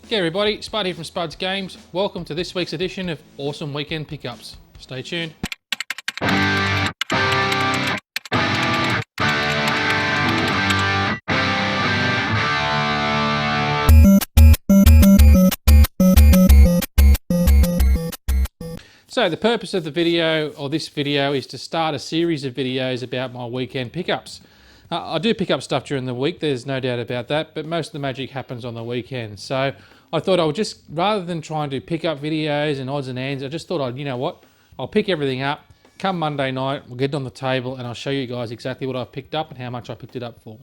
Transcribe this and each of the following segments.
G'day everybody, Spud here from Spud's Games. Welcome to this week's edition of Awesome Weekend Pickups. Stay tuned. So the purpose of the video, or this video, is to start a series of videos about my weekend pickups. I do pick up stuff during the week, there's no doubt about that, but most of the magic happens on the weekend. So I thought I would just, rather than trying to pick up videos and odds and ends, I just thought you know what, I'll pick everything up. Come Monday night, we'll get it on the table and I'll show you guys exactly what I've picked up and how much I picked it up for.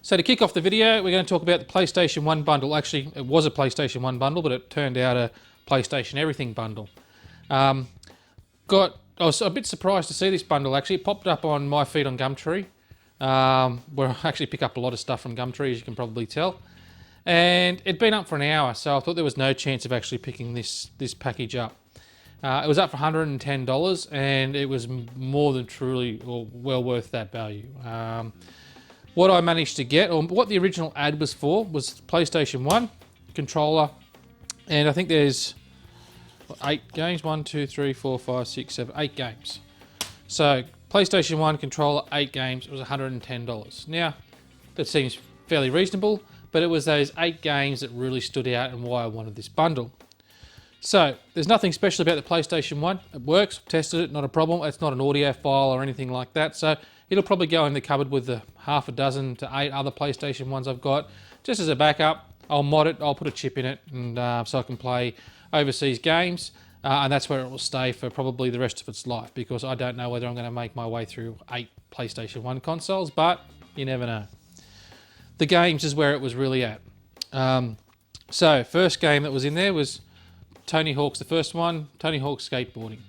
So to kick off the video, we're going to talk about the PlayStation 1 bundle. Actually, it was a PlayStation 1 bundle, but it turned out a PlayStation Everything bundle. I was a bit surprised to see this bundle actually. It popped up on my feed on Gumtree, where I actually pick up a lot of stuff from Gumtree, as you can probably tell. And it'd been up for an hour, so I thought there was no chance of actually picking this package up. It was up for $110, and it was more than truly or well worth that value. What I managed to get, or what the original ad was for, was PlayStation 1 controller, and I think there's 8 games, 1, 2, 3, 4, 5, 6, 7, 8 games. So PlayStation 1 controller, 8 games, it was $110. Now, that seems fairly reasonable, but it was those 8 games that really stood out and why I wanted this bundle. So, there's nothing special about the PlayStation 1. It works, tested it, not a problem. It's not an audio file or anything like that, so it'll probably go in the cupboard with the half a dozen to 8 other PlayStation 1s I've got. Just as a backup, I'll mod it, I'll put a chip in it, and so I can play overseas games, and that's where it will stay for probably the rest of its life, because I don't know whether I'm going to make my way through 8 PlayStation 1 consoles, but you never know. The games is where it was really at. So first game that was in there was Tony Hawk's, the first one, Tony Hawk's Skateboarding.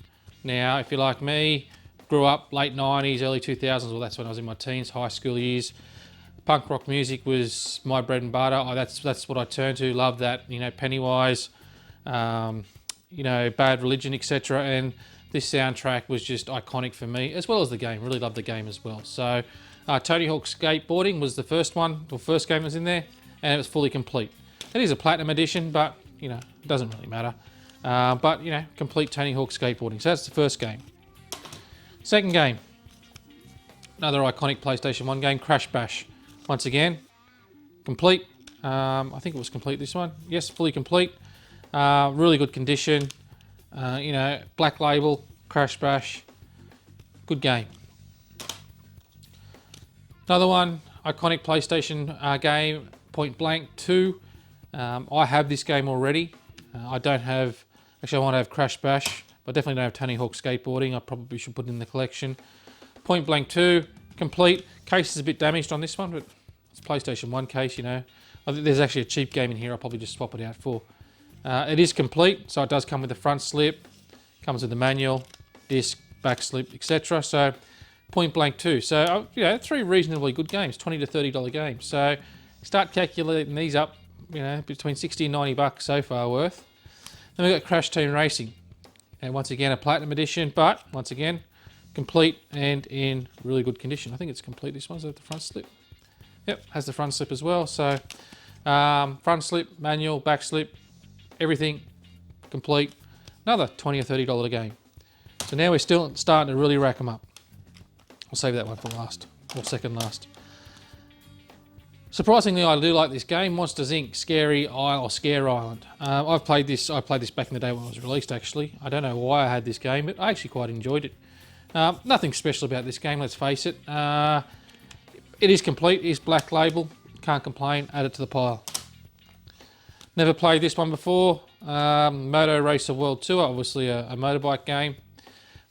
Now, if you're like me, grew up late 90s, early 2000s, well that's when I was in my teens, high school years. Punk rock music was my bread and butter. That's what I turned to, loved that, you know, Pennywise, you know, Bad Religion, etc. And this soundtrack was just iconic for me, as well as the game. Really loved the game as well. So Tony Hawk's Skateboarding was the first one, or first game that was in there, and it was fully complete. It is a Platinum Edition, but, you know, it doesn't really matter. But, you know, complete Tony Hawk's Skateboarding. So that's the first game. Second game, another iconic PlayStation 1 game, Crash Bash. Once again, complete. I think it was complete, this one. Yes, fully complete. Really good condition. You know, Black Label, Crash Bash. Good game. Another one, iconic PlayStation game, Point Blank 2. I have this game already. I don't have, actually I want to have Crash Bash, but I definitely don't have Tony Hawk Skateboarding. I probably should put it in the collection. Point Blank 2, complete. Case is a bit damaged on this one, but it's a PlayStation 1 case, you know. I think there's actually a cheap game in here I'll probably just swap it out for. It is complete, so it does come with a front slip, comes with a manual, disc, back slip, etc. So, Point Blank 2. So, you know, 3 reasonably good games, $20 to $30 games. So, start calculating these up, you know, between 60 and 90 bucks so far worth. Then we've got Crash Team Racing. And once again, a Platinum Edition, but once again, complete and in really good condition. I think it's complete, this one's at the front slip. Yep, has the front slip as well. So, front slip, manual, back slip, everything complete. Another $20 or $30 game. So now we're still starting to really rack them up. I'll save that one for last, or second last. Surprisingly, I do like this game, Monsters Inc. Scary Isle, or Scare Island. I played this back in the day when it was released, actually. I don't know why I had this game, but I actually quite enjoyed it. Nothing special about this game, let's face it. It is complete, it is Black Label. Can't complain, add it to the pile. Never played this one before. Moto Racer World Tour, obviously a motorbike game.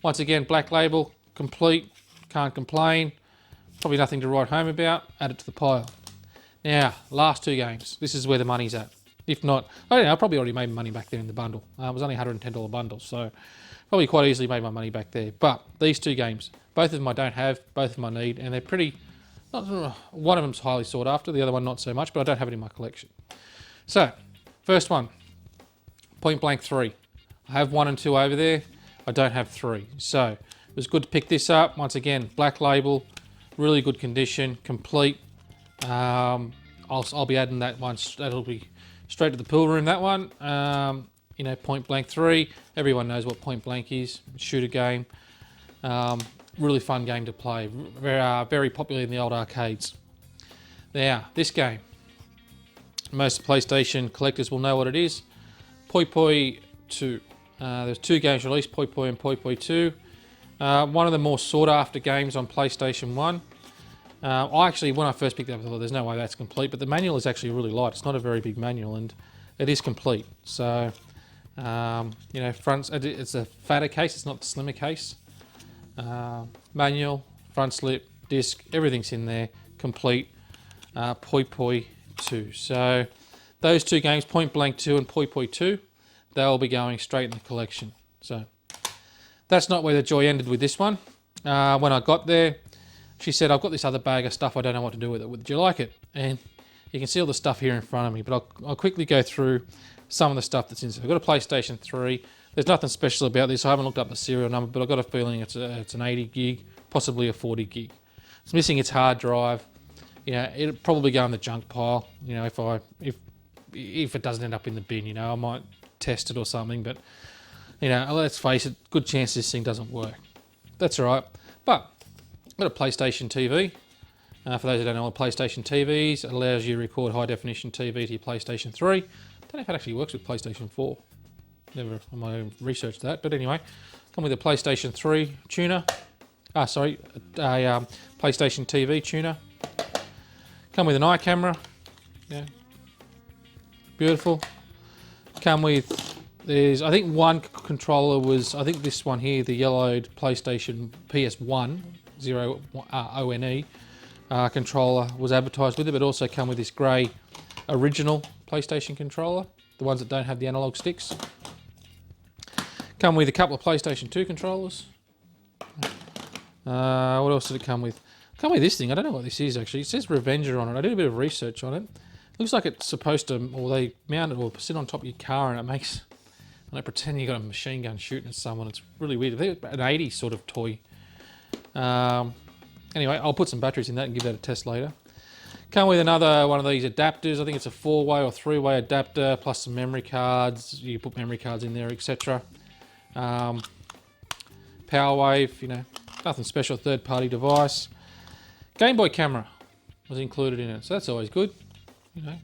Once again, Black Label, complete, can't complain. Probably nothing to write home about, add it to the pile. Now, last 2 games. This is where the money's at. If not, I don't know, I probably already made money back there in the bundle. It was only a $110 bundle, so probably quite easily made my money back there. But these 2 games, both of them I don't have, both of them I need, and they're pretty, one of them's highly sought after, the other one not so much, but I don't have it in my collection. So, first one, Point Blank 3. I have 1 and 2 over there, I don't have 3. So, it was good to pick this up. Once again, Black Label, really good condition, complete. I'll be adding that once, that'll be Straight to the pool room, that one. You know, Point Blank 3. Everyone knows what Point Blank is. Shooter game. Really fun game to play. Very popular in the old arcades. Now, this game. Most PlayStation collectors will know what it is. Poi Poi 2. There's 2 games released, Poi Poi and Poi Poi 2. One of the more sought after games on PlayStation 1. I actually, when I first picked it up, I thought there's no way that's complete, but the manual is actually really light. It's not a very big manual, and it is complete. So, you know, it's a fatter case, it's not the slimmer case. Manual, front slip, disc, everything's in there, complete. Poi Poi 2. So, those 2 games, Point Blank 2 and Poi Poi 2, they'll be going straight in the collection. So, that's not where the joy ended with this one. When I got there, she said, I've got this other bag of stuff, I don't know what to do with it. Would you like it? And you can see all the stuff here in front of me, but I'll quickly go through some of the stuff that's inside. I've got a PlayStation 3. There's nothing special about this. I haven't looked up the serial number, but I've got a feeling it's an 80 gig, possibly a 40 gig. It's missing its hard drive. You know, it'll probably go in the junk pile. You know, if it doesn't end up in the bin, you know, I might test it or something, but you know, let's face it, good chance this thing doesn't work. That's all right. But I've got a PlayStation TV. For those who don't know what PlayStation TV is, it allows you to record high definition TV to your PlayStation 3. Don't know if it actually works with PlayStation 4. Never on my own researched that, but anyway, come with a PlayStation 3 tuner. A PlayStation TV tuner. Come with an eye camera. Yeah, beautiful. Come with, I think one controller was, I think this one here, the yellowed PlayStation PS1 ONE controller was advertised with it, but also come with this grey original PlayStation controller, the ones that don't have the analog sticks. Come with a couple of PlayStation 2 controllers. What else did it come with? Come with this thing. I don't know what this is actually. It says Revenger on it. I did a bit of research on it. Looks like it's supposed to, or they mount it or sit on top of your car, and it makes, and they pretend you got a machine gun shooting at someone. It's really weird. I think it's an 80s sort of toy. Anyway, I'll put some batteries in that and give that a test later. Come with another one of these adapters. I think it's a 4-way or 3-way adapter, plus some memory cards. You put memory cards in there, etc. Power wave, you know, nothing special, third-party device. Game Boy camera was included in it, so that's always good. You know,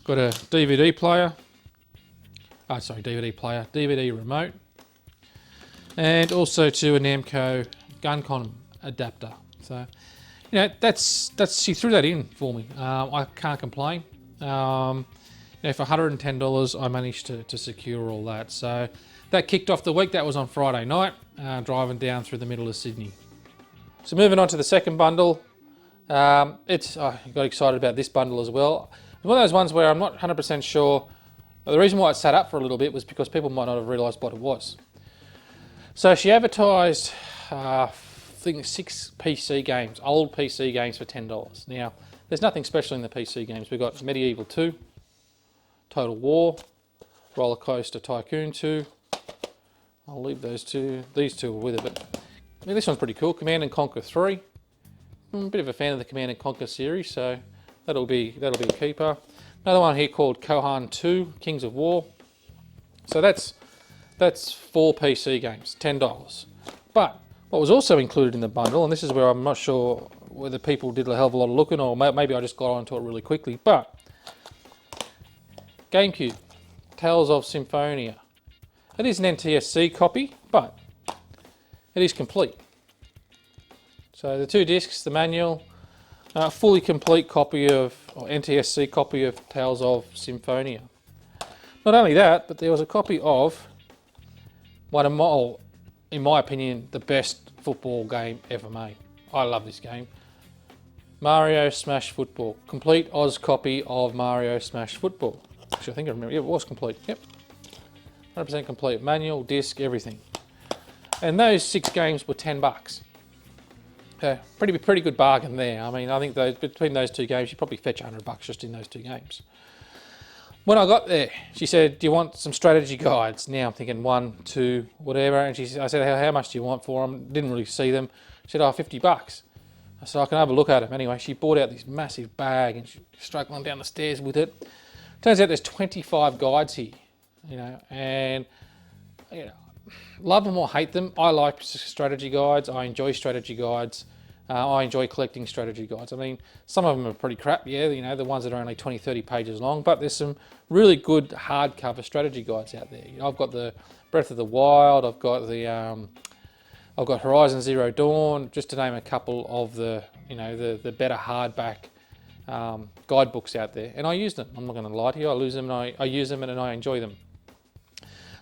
got a DVD player. DVD remote, and also to a Namco GunCon adapter. So, you know, she threw that in for me. I can't complain. You know, for $110, I managed to secure all that. So that kicked off the week. That was on Friday night, driving down through the middle of Sydney. So moving on to the second bundle. I got excited about this bundle as well. It's one of those ones where I'm not 100% sure. The reason why it sat up for a little bit was because people might not have realised what it was. So she advertised, I think 6 PC games, old PC games for $10. Now, there's nothing special in the PC games. We've got Medieval 2, Total War, Roller Coaster Tycoon 2. I'll leave those two. These two are with it, but I mean, this one's pretty cool. Command and Conquer 3. I'm a bit of a fan of the Command and Conquer series, so that'll be a keeper. Another one here called Kohan 2, Kings of War. So that's 4 PC games, $10. But what was also included in the bundle, and this is where I'm not sure whether people did a hell of a lot of looking, or maybe I just got onto it really quickly, but Gamecube, Tales of Symphonia. It is an NTSC copy, but it is complete. So the 2 discs, the manual, fully complete copy of, or NTSC copy of Tales of Symphonia. Not only that, but there was a copy of one of my, in my opinion, the best football game ever made. I love this game. Mario Smash Football. Complete Oz copy of Mario Smash Football. Actually, I think I remember. Yeah, it was complete. Yep. 100% complete. Manual, disc, everything. And those 6 games were $10. Pretty good bargain there. I mean, I think between those 2 games, you probably fetch $100 just in those 2 games. When I got there, she said, "Do you want some strategy guides?" Now I'm thinking 1, 2, whatever. And I said, "How much do you want for them?" Didn't really see them. She said, "Oh, $50." I said, "I can have a look at them." Anyway, she brought out this massive bag and she's struggling down the stairs with it. Turns out there's 25 guides here, and love them or hate them. I like strategy guides. I enjoy strategy guides. I enjoy collecting strategy guides. I mean, some of them are pretty crap, yeah, the ones that are only 20, 30 pages long, but there's some really good hardcover strategy guides out there. I've got the Breath of the Wild, I've got Horizon Zero Dawn, just to name a couple of the better hardback guidebooks out there, and I use them. I'm not going to lie to you. I use them and I enjoy them.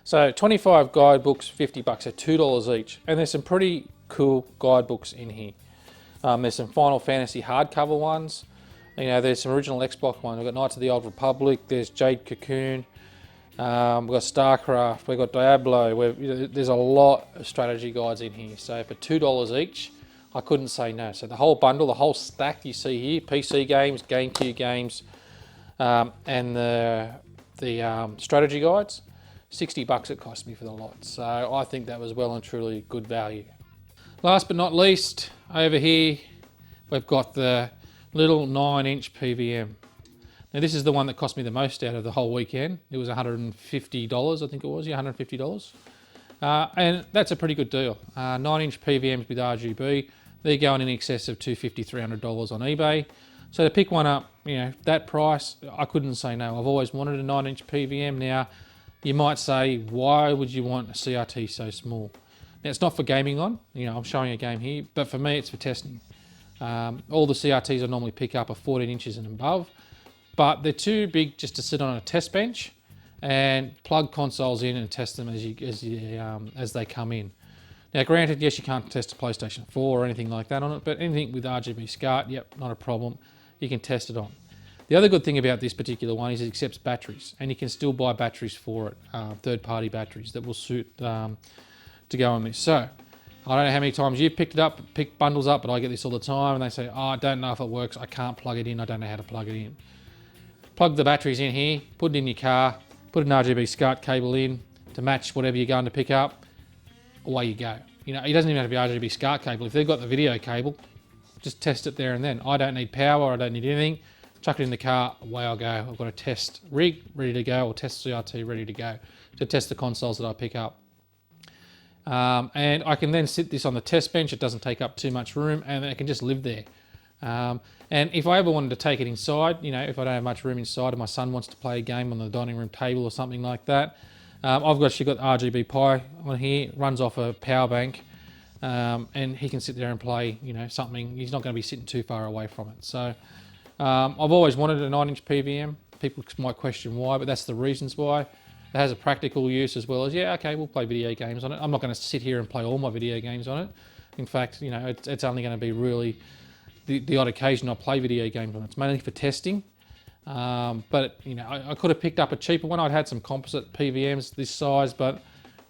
So 25 guidebooks, $50 at $2 each, and there's some pretty cool guidebooks in here. There's some Final Fantasy hardcover ones. There's some original Xbox ones. We've got Knights of the Old Republic. There's Jade Cocoon. We've got StarCraft. We've got Diablo. There's a lot of strategy guides in here. So for $2 each, I couldn't say no. So the whole bundle, the whole stack you see here, PC games, Gamecube games, and the strategy guides, $60 it cost me for the lot. So I think that was well and truly good value. Last but not least, over here, we've got the little 9-inch PVM. Now this is the one that cost me the most out of the whole weekend. It was $150, I think it was, yeah, $150. And that's a pretty good deal. 9-inch PVMs with RGB, they're going in excess of $250, $300 on eBay. So to pick one up, that price, I couldn't say no. I've always wanted a 9-inch PVM. Now, you might say, why would you want a CRT so small? Now, it's not for gaming on. I'm showing a game here, but for me, it's for testing. All the CRTs I normally pick up are 14 inches and above, but they're too big just to sit on a test bench and plug consoles in and test them as they come in. Now, granted, yes, you can't test a PlayStation 4 or anything like that on it, but anything with RGB SCART, yep, not a problem. You can test it on. The other good thing about this particular one is it accepts batteries, and you can still buy batteries for it, third-party batteries that will suit to go on this. So, I don't know how many times you've picked bundles up, but I get this all the time, and they say, oh, I don't know if it works, I can't plug it in, I don't know how to plug it in. Plug the batteries in here, put it in your car, put an RGB SCART cable in to match whatever you're going to pick up, away you go. It doesn't even have to be RGB SCART cable. If they've got the video cable, just test it there and then. I don't need power, I don't need anything. Chuck it in the car, away I go. I've got a test rig ready to go, or test CRT ready to go to test the consoles that I pick up. And I can then sit this on the test bench. It doesn't take up too much room, and it can just live there. And if I ever wanted to take it inside, if I don't have much room inside and my son wants to play a game on the dining room table or something like that, I've actually got RGB Pi on here, runs off a power bank, and he can sit there and play, something. He's not going to be sitting too far away from it. So I've always wanted a 9-inch PVM. People might question why, but that's the reasons why. It has a practical use as well as, yeah, okay, we'll play video games on it. I'm not going to sit here and play all my video games on it. In fact, it's only going to be really the odd occasion I play video games on it. It's mainly for testing. But I could have picked up a cheaper one. I'd had some composite PVMs this size, but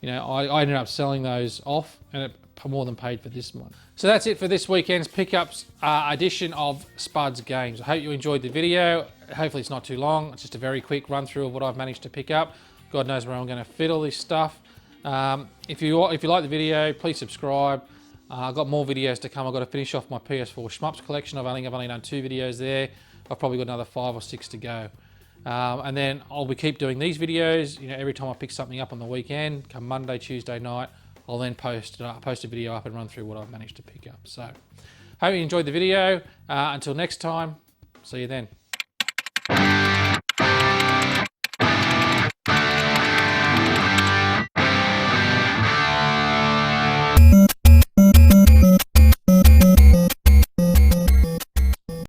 I ended up selling those off, and it more than paid for this one. So that's it for this weekend's pickups edition of Spud's Games. I hope you enjoyed the video. Hopefully it's not too long. It's just a very quick run through of what I've managed to pick up. God knows where I'm going to fit all this stuff. If you like the video, please subscribe. I've got more videos to come. I've got to finish off my PS4 Shmups collection. I've only done 2 videos there. I've probably got another 5 or 6 to go. And then I'll keep doing these videos. Every time I pick something up on the weekend, come Monday, Tuesday night, I'll then post a video up and run through what I've managed to pick up. So, hope you enjoyed the video. Until next time, see you then.